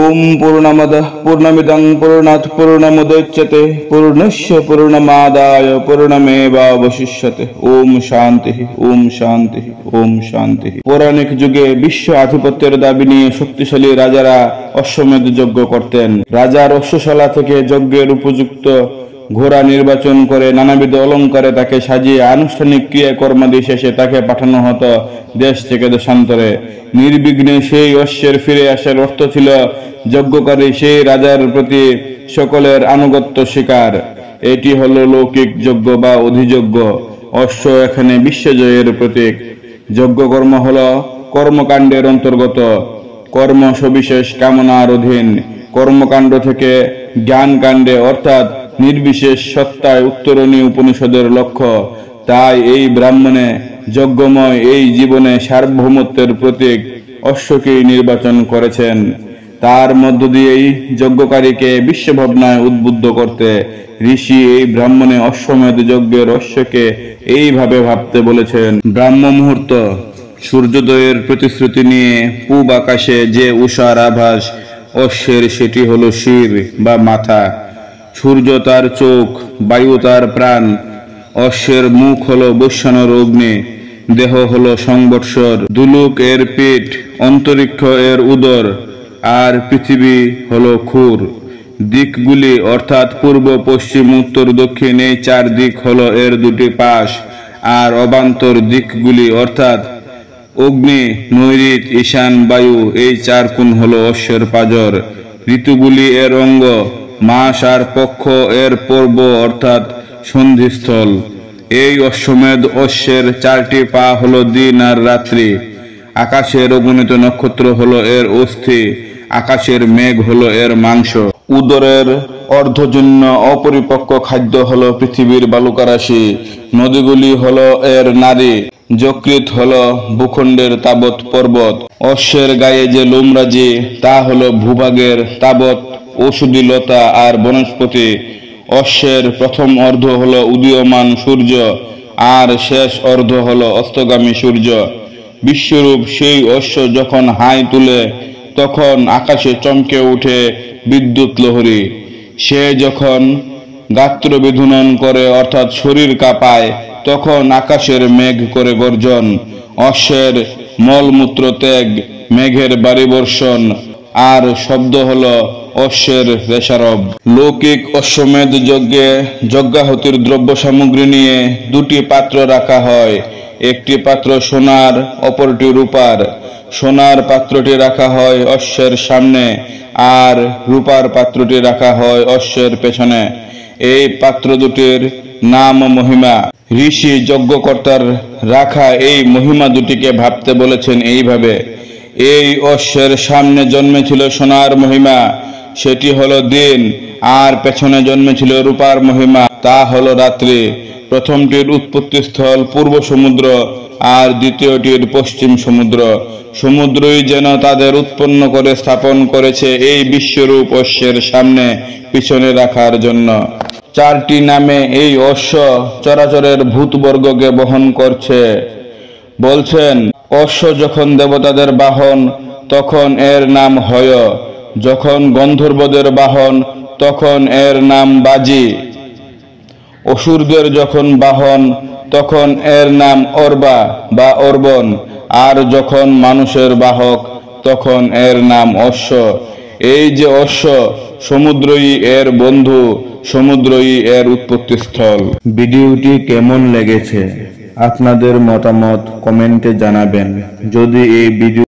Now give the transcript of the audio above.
ओम पूर्णमदः पूर्णमिदं पूर्णात् पूर्णमुदच्यते पूर्णस्य पूर्णमादाय पूर्णमेवावशिष्यते। ओम शांति ओम शांति ओम शांति। पौराणिक जुगे विश्व आधिपत्यেर दाबी निये शक्तिशाली राजारा अश्वमेध यज्ञ करतेन। राजार अश्वशाला थेके यज्ञेर उपयुक्त घोड़ा निर्वाचन करे नानाविध अलंकारे ताके साजिए आनुष्ठानिक क्रियाकर्मादि शेषे ताके पाठानो हतो देश थेके देशान्तरे। निर्विघ्ने सेई अश्वेर फिरे आसार अर्थ छिलो यज्ञकारी सेई राजार प्रति सकलेर आनुगत्य स्वीकार। एटी हलो लौकिक यज्ञ बा अधियज्ञ। अश्व एखाने विश्वजयेर प्रतीक। यज्ञकर्म हलो कर्मकाण्डेर अंतर्गत। कर्म सविशेष कामनार अधीन। कर्मकाण्ड थेके ज्ञानकाण्डे अर्थात निर्विशेष सत्ताय उत्तरणी उपनिषदेर लक्ष्य। ताई এই ব্রাহ্মণে যজ্ঞময় এই জীবনে সার্বভৌমত্বের প্রতীক অশ্বকেই নির্বাচন করেছেন। তার মধ্য দিয়েই যজ্ঞকারীকে বিশ্বভাবনায় উদ্বুদ্ধ করতে ঋষি এই ব্রাহ্মণে অশ্বমেধ যজ্ঞের অশ্বকে এইভাবে ভাবতে বলেছেন। ব্রাহ্ম মুহূর্ত সূর্যোদয়ের প্রতিশ্রুতি নিয়ে পূব আকাশে যে উষার আভাস অশ্বের সেটি হলো শির বা মাথা। সূর্য তার চোখ, বায়ু তার প্রাণ, অশ্বের মুখ হলো বৈশ্বানর অগ্নি, দেহ হলো সংবৎসর, দুলুক এর পিঠ, অন্তরিক্ষ এর উদর, আর পৃথিবী হলো ক্ষুর। দিকগুলি অর্থাৎ পূর্ব পশ্চিম উত্তর দক্ষিণ এই চার দিক হলো এর দুটি পাশ। আর অবান্তর দিকগুলি অর্থাৎ অগ্নি, নৈঋত, ঈশান, বায়ু এই চার কোণ হলো অশ্বের পাঁজর। ঋতুগুলি এর অঙ্গ। মাস আর পক্ষ এর পর্ব অর্থাৎ সন্ধিস্থল। এই অশ্বমেধ অশ্বের চারটি পা হলো দিন আর রাত্রি। আকাশের অগণিত নক্ষত্র হলো এর অস্থি। আকাশের মেঘ হলো এর মাংস। উদরের অর্ধজন্য অপরিপক্ক খাদ্য হলো পৃথিবীর বালুকারাশি। নদীগুলি হলো এর নারী। যকৃৎ হলো ভূখণ্ডের তাবৎ পর্বত। অশ্বের গায়ে যে লোমরাজি তা হলো ভূভাগের তাবৎ ঔষধি লতা আর বনস্পতি। অশ্বের প্রথম অর্ধ হলো উদীয়মান সূর্য আর শেষ অর্ধ হলো অস্তগামী সূর্য। বিশ্বরূপ সেই অশ্ব যখন হাই তুলে তখন আকাশে চমকে উঠে বিদ্যুৎ লহরী। সে যখন গাত্র বিধুনন করে অর্থাৎ শরীর কাঁপায় তখন আকাশের মেঘ করে গর্জন। অশ্বের মলমূত্র ত্যাগ, মেঘের বাড়ি বর্ষণ আর শব্দ হলো অশ্বের রেশারব। লৌকিক অশ্বমেধ যজ্ঞে যজ্ঞাহুতির দ্রব্য সামগ্রী নিয়ে দুটি পাত্র রাখা হয়। একটি পাত্র সোনার, অপরটি রূপার। সোনার পাত্রটি রাখা হয় অশ্বের সামনে আর রূপার পাত্রটি রাখা হয় অশ্বের পেছনে। এই পাত্র দুটির নাম মহিমা। ঋষি যজ্ঞকর্তার রাখা এই মহিমা দুটিকে ভাবতে বলেছেন এইভাবে। এই অশ্বের সামনে জন্মেছিল সোনার মহিমা, সেটি হলো দিন, আর পেছনে জন্মেছিল রূপার মহিমা, তা হলো রাত্রি। প্রথমটির উৎপত্তি স্থল পূর্ব সমুদ্র আর দ্বিতীয়টির পশ্চিম সমুদ্র। সমুদ্রই যেন তাদের উৎপন্ন করে স্থাপন করেছে এই বিশ্বরূপ অশ্বের সামনে পিছনে রাখার জন্য। চারটি নামে এই অশ্ব চরাচরের ভূতবর্গকে বহন করছে। বলছেন, অশ্ব যখন দেবতাদের বাহন তখন এর নাম হয়, যখন গন্ধর্বদের বাহন তখন এর নাম বাজি, অসুরদের যখন বাহন তখন এর নাম অর্বা বা অর্বন, আর যখন মানুষের বাহক তখন এর নাম অশ্ব। এই যে অশ্ব সমুদ্রই এর বন্ধু, সমুদ্রই এর উৎপত্তিস্থল। ভিডিওটি কেমন লেগেছে আপনাদের মতামত কমেন্টে জানাবেন। যদি এই ভিডিও